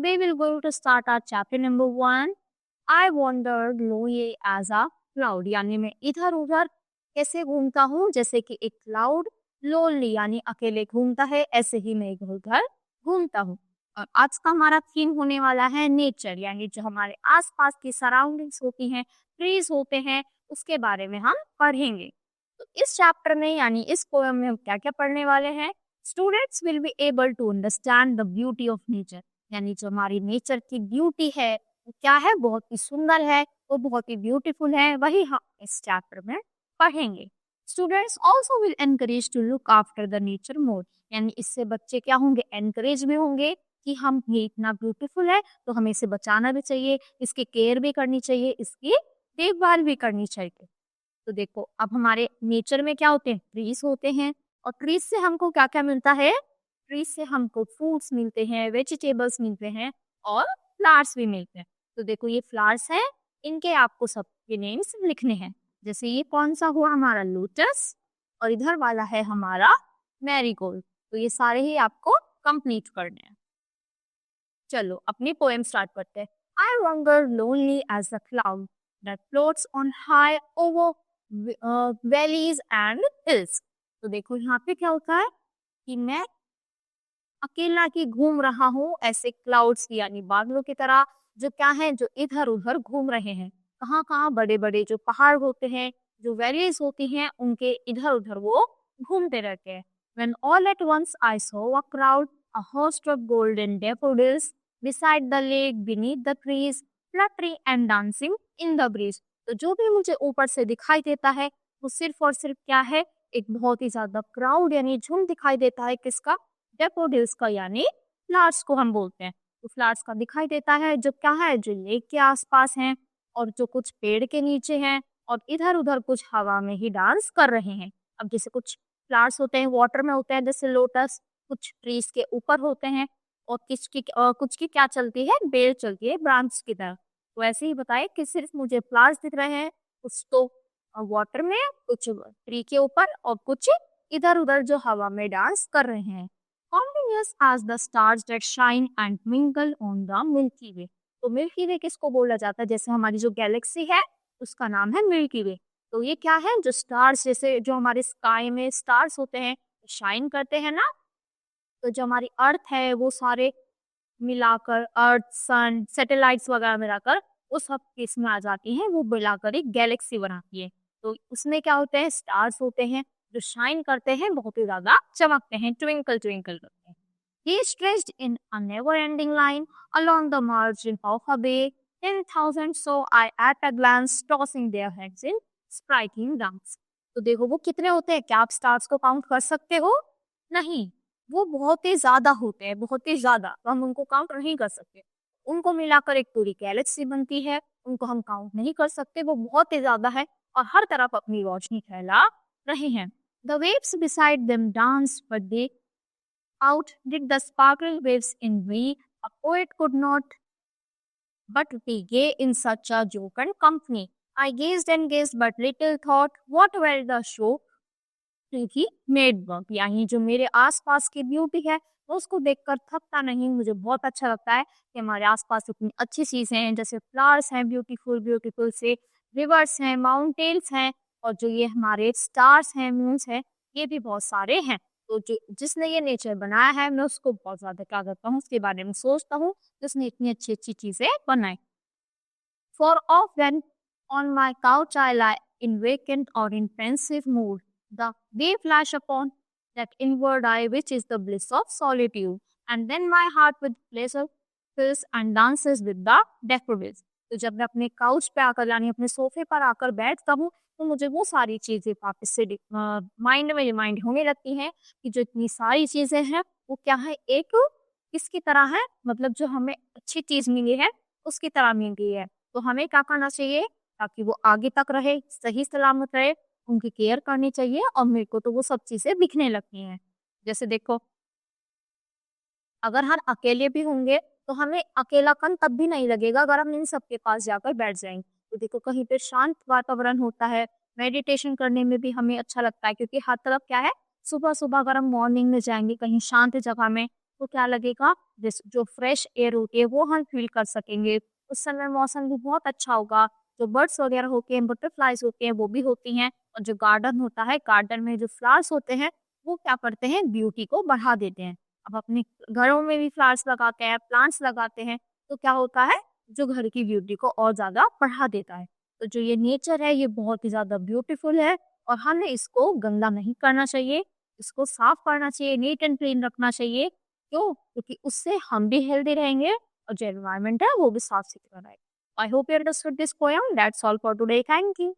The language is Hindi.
today we're going to start our chapter number 1. I wandered lonely as a cloud. यानी मैं इधर उधर कैसे घूमता हूँ, जैसे कि एक क्लाउड लोनली यानी अकेले घूमता है, ऐसे ही मैं इधर उधर घूमता हूँ। और आज का हमारा थीम होने वाला है नेचर, यानी जो हमारे आसपास की सराउंडिंग्स होती हैं, ट्रीज होते हैं, उसके बारे में हम पढ़ेंगे। तो इस चैप्टर में यानी इस पोएम में हम क्या क्या पढ़ने वाले हैं? Students will be able to understand the beauty of nature, यानी जो हमारी नेचर की ब्यूटी है वो क्या है, बहुत ही सुंदर है, वो बहुत ही ब्यूटीफुल है, वही हम इस चैप्टर में पढ़ेंगे। Students also will encourage to look after the nature more, यानी इससे बच्चे क्या होंगे, एनकरेज भी होंगे कि हम ये इतना ब्यूटीफुल है तो हमें इसे बचाना भी चाहिए, इसकी केयर भी करनी चाहिए, इसकी देखभाल भी करनी चाहिए। तो देखो अब हमारे नेचर में क्या होते हैं, ट्रीज होते हैं, और ट्रीज से हमको क्या क्या मिलता है? ट्रीज से हमको फ्रूट्स मिलते हैं, वेजिटेबल्स मिलते हैं और फ्लावर्स भी मिलते हैं। तो देखो ये फ्लावर्स हैं, इनके आपको सबके नेम्स लिखने हैं। जैसे ये कौन सा हुआ हमारा लोटस, और इधर वाला है हमारा मैरीगोल्ड। तो ये सारे ही आपको कंप्लीट करने हैं। चलो अपनी पोएम स्टार्ट करते हैं। I wandered lonely as a cloud that floats on high over valleys and hills. तो देखो यहाँ पे क्या होता है कि मैं अकेला की घूम रहा हूँ, ऐसे क्लाउड्स यानी बादलों की तरह, जो क्या है, जो इधर उधर घूम रहे हैं। कहाँ कहाँ? बड़े बड़े जो पहाड़ होते हैं, जो वैलीज होती हैं, उनके इधर उधर वो घूमते रहते हैं। When all at once I saw a crowd, a host of golden daffodils beside the lake, beneath the trees, fluttering and dancing in the breeze. तो जो भी मुझे ऊपर से दिखाई देता है वो सिर्फ और सिर्फ क्या है, एक बहुत ही ज्यादा क्राउड यानी झुंड दिखाई देता है। किसका? डेफोडिल्स का, यानी फ्लावर्स को हम बोलते हैं। तो फ्लावर्स का दिखाई देता है, जो क्या है, जो लेक के आसपास हैं और जो कुछ पेड़ के नीचे हैं और इधर उधर कुछ हवा में ही डांस कर रहे हैं। अब जैसे कुछ फ्लावर्स होते हैं वाटर में होते हैं, जैसे लोटस, कुछ ट्रीज के ऊपर होते हैं, और कुछ की क्या चलती है, बेल चलती है ब्रांच की तरह। तो ऐसे ही बताए कि सिर्फ मुझे फ्लावर्स दिख रहे हैं, कुछ तो वाटर में, कुछ ट्री के ऊपर और कुछ इधर उधर जो हवा में डांस कर रहे हैं। Continuous as the stars that shine and twinkle on the Milky Way. तो मिल्की वे किसको बोला जाता है? जैसे हमारी जो गैलेक्सी है उसका नाम है मिल्की वे। तो ये क्या है, जो स्टार्स, जैसे जो हमारे स्काई में स्टार्स होते हैं शाइन करते हैं ना, तो जो हमारी अर्थ है वो सारे मिलाकर, अर्थ, सन, सैटेलाइट्स वगैरह मिलाकर वो सब इसमें आ जाती हैं, वो मिलाकर एक गैलेक्सी बनाती है। तो उसमें क्या होते हैं, स्टार्स होते हैं जो शाइन करते हैं, बहुत ही ज्यादा चमकते हैं, ट्विंकल ट्विंकल करते हैं। He stretched in a never-ending line along the margin of a bay. 10,000 saw I at a glance, tossing their heads in sprightly dance. तो देखो वो कितने होते हैं, क्या आप स्टार्स को काउंट कर सकते हो? नहीं, वो बहुत ही ज्यादा होते हैं, बहुत ही ज्यादा, तो हम उनको काउंट नहीं कर सकते। उनको मिलाकर एक पूरी गैलेक्सी बनती है, उनको हम काउंट नहीं कर सकते, वो बहुत ही ज्यादा है और हर तरफ अपनी रोशनी फैला रहे हैं। The waves beside them danced, but they outdid the sparkling waves in we. A poet could not but be gay in such a jocund company. I gazed and gazed, but little thought what well the show he made work, यानी जो मेरे आसपास की ब्यूटी है वो उसको देखकर थकता नहीं। मुझे बहुत अच्छा लगता है कि हमारे आसपास इतनी अच्छी चीजें हैं, जैसे फ्लावर्स हैं ब्यूटीफुल ब्यूटीफुल से, रिवर्स हैं, माउंटेन्स हैं, और जो ये हमारे स्टार्स हैं, मून्स हैं, ये भी बहुत सारे हैं। तो जो जिसने ये नेचर बनाया है मैं उसको बहुत ज्यादा क्या करता हूँ, उसके बारे में सोचता हूँ, जिसने इतनी अच्छी अच्छी चीजें बनाई। For off when on my couch I lie in vacant or in pensive mood, the day flash upon that inward eye which is the bliss of solitude, and then my heart with pleasure fills and dances with the daffodils. तो जब मैं अपने काउच पे आकर यानी अपने सोफे पर आकर बैठता हूँ तो मुझे वो सारी चीजें वापस से माइंड में रिमाइंड होने लगती हैं कि जो इतनी सारी चीजें हैं वो क्या है, एक किसकी तरह है, मतलब जो हमें अच्छी चीज मिली है उसकी तरह मिल गई है। तो हमें क्या करना चाहिए ताकि वो आगे तक रहे, सही सलामत रहे, उनकी केयर करनी चाहिए। और मेरे को तो वो सब चीजें दिखने लगती हैं। जैसे देखो अगर हम अकेले भी होंगे तो हमें अकेलापन तब भी नहीं लगेगा अगर हम इन सबके पास जाकर बैठ जाएंगे। तो देखो कहीं पे शांत वातावरण होता है, मेडिटेशन करने में भी हमें अच्छा लगता है, क्योंकि हर तरफ क्या है, सुबह सुबह अगर हम मॉर्निंग में जाएंगे कहीं शांत जगह में तो क्या लगेगा, जिस जो फ्रेश एयर होती है वो हम फील कर सकेंगे। उस समय मौसम भी बहुत अच्छा होगा, जो बर्ड्स वगैरह होते हैं, बटरफ्लाइज़ होते हैं वो भी होती हैं, और जो गार्डन होता है, गार्डन में जो फ्लावर्स होते हैं, वो क्या करते हैं ब्यूटी को बढ़ा देते हैं। अब अपने घरों में भी फ्लावर्स लगाते हैं, प्लांट्स लगाते हैं, तो क्या होता है, जो घर की ब्यूटी को और ज़्यादा बढ़ा देता है। तो जो ये नेचर है ये बहुत ही ज़्यादा ब्यूटीफुल है, और हमें इसको गंदा नहीं करना चाहिए, इसको साफ करना चाहिए, नीट एंड क्लीन रखना चाहिए। क्यों? क्योंकि उससे हम भी हेल्दी रहेंगे और जो एनवायरनमेंट है वो भी साफ-सुथरा रहेगा। I hope you understood this poem. That's all for today. Thank you.